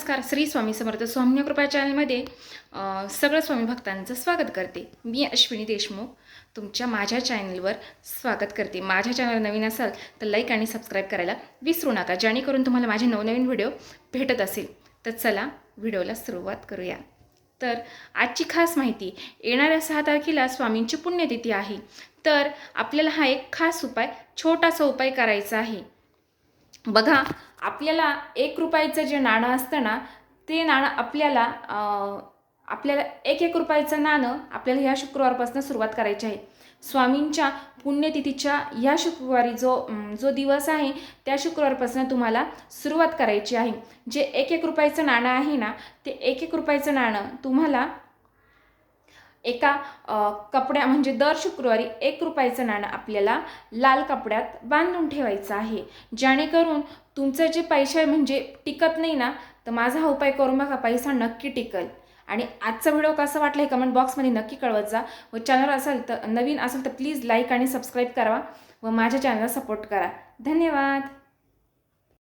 नमस्कार. श्री स्वामी समर्थ स्वामी कृपा चॅनलमध्ये सगळं स्वामी भक्तांचं स्वागत करते. मी अश्विनी देशमुख तुमच्या माझ्या चॅनलवर स्वागत करते. माझ्या चॅनल नवीन असाल तर लाईक आणि सबस्क्राईब करायला विसरू नका, जेणेकरून तुम्हाला माझे नवनवीन व्हिडिओ भेटत असेल. तर चला व्हिडिओला सुरुवात करूया. तर आजची खास माहिती, येणाऱ्या 6 तारखेला स्वामींची पुण्यतिथी आहे. तर आपल्याला हा एक खास उपाय, छोटासा उपाय करायचा आहे. बघा, आपल्याला 1 रुपयाचं जे नाणं असतं ना, ते नाणं आपल्याला 1 रुपयाचं नाणं आपल्याला ह्या शुक्रवारपासून सुरुवात करायची आहे. स्वामींच्या पुण्यतिथीच्या या शुक्रवारी जो दिवस आहे त्या शुक्रवारपासून तुम्हाला सुरुवात करायची आहे. जे 1 रुपयाचं नाणं आहे ना, ते 1 रुपयाचं नाणं तुम्हाला एका कपड्या म्हणजे दर शुक्रवारी 1 रुपयाचं नाणं आपल्याला लाल कपड्यात बांधून ठेवायचं आहे, जेणेकरून तुमचं जे पैसे म्हणजे टिकत नाही ना, तर माझा हा उपाय करून बघा, पैसा नक्की टिकल. आणि आजचा व्हिडिओ कसा वाटला हे कमेंट बॉक्समध्ये नक्की कळवत जा. व चॅनल नवीन असेल तर प्लीज लाईक आणि सबस्क्राईब करा व माझ्या चॅनलला सपोर्ट करा. धन्यवाद.